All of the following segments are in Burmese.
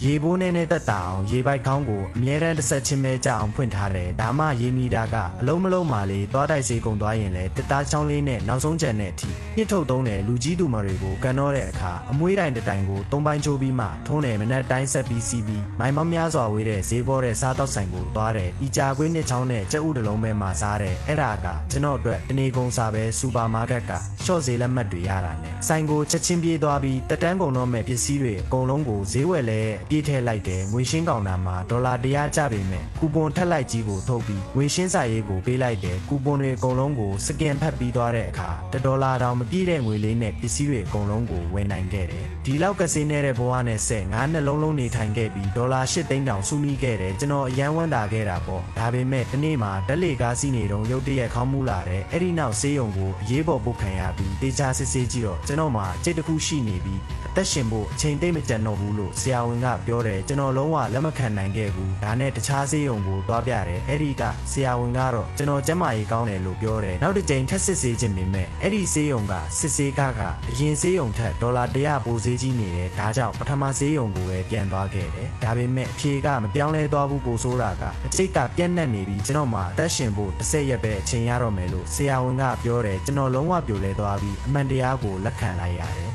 ရေပိုးနဲ့တက်တာအောင်ရေပိုက်ခေါင်းကိုအမြဲတမ်းတစ်ဆက်ချင်းပဲကြအောင်ဖွင့်ထားတယ်ဒါမှရေမီတာကအလုံးမလုံးမှလေသွားတိုက်စေကုန်သွားရင်လေတစ်သားချောင်းလေးနဲ့နောက်ဆုံးချက်နဲ့အထိညှစ်ထုတ်သုံးတယ်လူကြီးသူမတွေကိုကန်တော့တဲ့အခါအမွှေးတိုင်တစ်တိုင်ကို၃ပိုင်းချိုးပြီးမှထုံးတယ်မနက်တိုင်းဆက်ပြီးစီးပြီးမိုင်မောင်းများစွာဝေးတဲ့ဈေးပေါ်တဲ့စားတောက်ဆိုင်ကိုသွားတယ်ဤကြာကွေးနှစ်ချောင်းနဲ့ကြက်ဥတစ်လုံးပဲမှစားတယ်အဲ့ဒါကကျွန်တော်အတွက်တနေကုန်စားပဲစူပါမားကတ်ကရှော့ဈေးလက်မှတ်တွေရတာနဲ့ဆိုင်ကိုချက်ချင်းပြေးသွားပြီးတက်တန်းကုန်တော့မဲ့ပစ္စည်းတွေအကုန်လုံးကိုဈေးဝယ်လဲအပြည့်ထည့်လိုက်တယ်ငွေရှင်းကောင်တာမှာဒေါ်လာ100ကျပေမဲ့ကူပွန်ထက်လိုက်ကြီးကိုထုတ်ပြီးငွေရှင်းစာရေးကိုပေးလိုက်တယ်ကူပွန်တွေအကုန်လုံးကိုစကင်ဖတ်ပြီးသွားတဲ့အခါ$တောင်မပြည့်တဲ့ငွေလေးနဲ့ပစ္စည်းတွေအကုန်လုံးကိုဝယ်နိုင်ခဲ့တယ်ဒီလောက်ကစေးနေတဲ့ဘဝနဲ့ဆက်ငါးနှလုံးလုံးနေထိုင်ခဲ့ပြီး$8သိန်းတောင်စုမိခဲ့တယ်ကျွန်တော်အယမ်းဝမ်းသာခဲ့တာပေါ့ဒါပေမဲ့ဒီနေ့မှာဓလေကားစီးနေတော့ရုတ်တရက်ခေါင်းမူလာတယ်အဲ့ဒီနောက်ဆေးရုံကိုအရေးပေါ်ပုတ်ခံရပြီးတေချာစစ်ဆေးကြည့်တော့ကျွန်တော်မှာအကျိတ်တစ်ခုရှိနေပြီးအသက်ရှင်ဖို့အချိန်သိမ့်မကျန်တော့ဘူးလို့ဆရာဝန်ကပြောတယ်ကျွန်တော်လုံးဝလက်မခံနိုင်ခဲ့ဘူးဒါနဲ့တခြားဆေးရုံကိုသွားပြတယ်အဲ့ဒီကဆရာဝန်ကတော့ကျွန်တော်ကျန်းမာရေးကောင်းတယ်လို့ပြောတယ်နောက်တစ်ကြိမ်ထပ်စစ်ဆေးခြင်းပေမဲ့အဲ့ဒီဆေးရုံကစစ်ဆေးကအရင်ဆေးရုံထက်$100ပိုဈေးကြီးနေတယ်ဒါကြောင့်ပထမဆေးရုံကိုပဲပြန်သွားခဲ့တယ်ဒါပေမဲ့အဖြေကမပြောင်းလဲသွားဘူးပိုဆိုးတာကအကျိတ်ကပြက်နှက်နေပြီးကျွန်တော်မှာအသက်ရှင်ဖို့10ရက်ပဲအချိန်ရတော့မယ်လို့ဆရာဝန်ကပြောတယ်ကျွန်တော်လုံးဝပြိုလဲသွားပြီးအမှန်တရားကိုလက်ခံလိုက်ရတယ်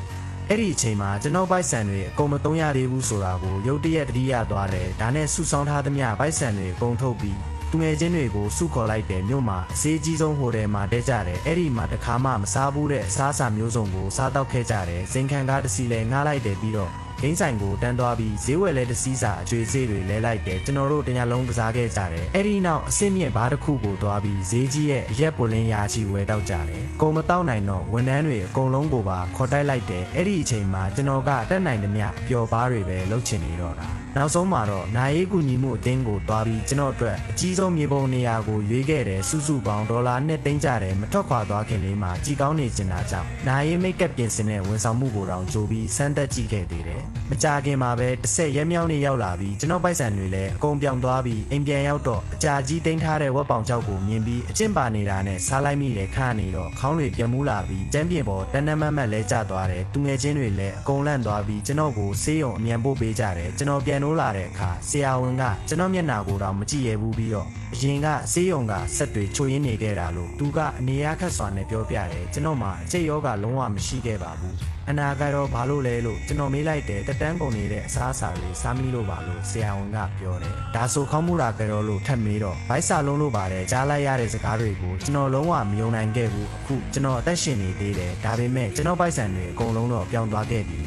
အဲ့ဒီအချိန်မှာကျွန်တော်ပိုက်ဆံတွေအကုန်မသုံးရသေးဘူးဆိုတာကိုရုတ်တရက်တတိယသွားတယ်ဒါနဲ့စုဆောင်းထားသမျှပိုက်ဆံတွေအကုန်ထုတ်ပြီးသူငယ်ချင်းတွေကိုစုခေါ်လိုက်တယ်မြို့မှာအစည်းကြီးဆုံးဟိုတယ်မှာတဲကြတယ်အဲ့ဒီမှာတခါမှမစားဘူးတဲ့အစားအစာမျိုးစုံကိုစားတော့ခဲ့ကြတယ်ဇင်ခံကားတစ်စီးလဲငှားလိုက်တယ်ပြီးတော့ဂိမ်းဆိုင်ကိုတန်းသွားပြီးဈေးဝယ်လဲတစ်စီးစာအကျွေးဈေးတွေလဲလိုက်တယ်ကျွန်တော်တို့တညလုံးကစားခဲ့ကြတယ်အဲ့ဒီနောက်အစ်မြင့်ဘားတစ်ခုကိုသွားပြီးဈေးကြီးရဲ့အရက်ပိုလင်းရာချီဝယ်တော့ကြတယ်ကုံမတော့နိုင်တော့ဝန်ထမ်းတွေအကုန်လုံးကိုပါခေါ်တိုက်လိုက်တယ်အဲ့ဒီအချိန်မှာကျွန်တော်ကတက်နိုင်သမျှပျော်ပါးတွေပဲလုပ်ချင်နေတော့တာနောက်ဆုံးမှာတော့နာရေးကူညီမှုအသင်းကိုတွားပြီးကျွန်တော်အတွက်အကြီးဆုံးမြေပုံနေရာကိုရွေးခဲ့တယ်စုစုပေါင်း$2သိန်းကျတယ်မထွက်ခွာသွားခင်လေးမှာကြည်ကောင်းနေကျင်တာကြောင့်နာရေးမိတ်ကပ်ပြင်ဆင်တဲ့ဝန်ဆောင်မှုကိုတောင်ကြိုပြီးစမ်းသက်ကြည့်ခဲ့သေးတယ်မကြခင်မှာပဲ10ရက်မြောက်နေ့ရောက်လာပြီးကျွန်တော်ပိုက်ဆံတွေလည်းအကုန်ပြောင်းသွားပြီးအိမ်ပြန်ရောက်တော့အကြာကြီးတိန်းထားတဲ့ဝက်ပေါင်ချောက်ကိုမြင်ပြီးအကျင့်ပါနေတာနဲ့စားလိုက်မိတယ်ခါနေတော့ခေါင်းတွေပြန်မူးလာပြီးကျန်းပြင်ပေါ်တန်းတန်းမတ်မတ်လဲကျသွားတယ်သူငယ်ချင်းတွေလည်းအကုန်လန့်သွားပြီးကျွန်တော်ကိုဆေးရုံအမြန်ပို့ပေးကြတယ်ကျွန်တော်ပြန်လို့လာတဲ့အခါဆရာဝန်ကကျွန်တော်မျက်နှာကိုတော့မကြည့်ရဘူးပြီးတော့အရင်ကဆေးရုံကဆက်တွေချိုရင်းနေခဲ့တာလို့သူကအနေရခက်စွာနဲ့ပြောပြတယ်ကျွန်တော်မှအချိတ်ယောဂလုံးဝမရှိခဲ့ပါဘူးအနာကတော့ဘာလို့လဲလို့ကျွန်တော်မေးလိုက်တယ်တက်တန်းကုန်နေတဲ့အစားအစာတွေစားမိလို့ပါလို့ဆရာဝန်ကပြောတယ်ဒါဆိုခေါင်းမူတာကြတော့လို့ထပ်မေးတော့ဗိုက်စာလုံးလို့ပါတယ်ကြားလိုက်ရတဲ့စကားတွေကိုကျွန်တော်လုံးဝမယုံနိုင်ခဲ့ဘူးအခုကျွန်တော်အသက်ရှင်နေသေးတယ်ဒါပေမဲ့ကျွန်တော်ဗိုက်ဆန်တွေအကုန်လုံးတော့ပြောင်းသွားခဲ့ပြီ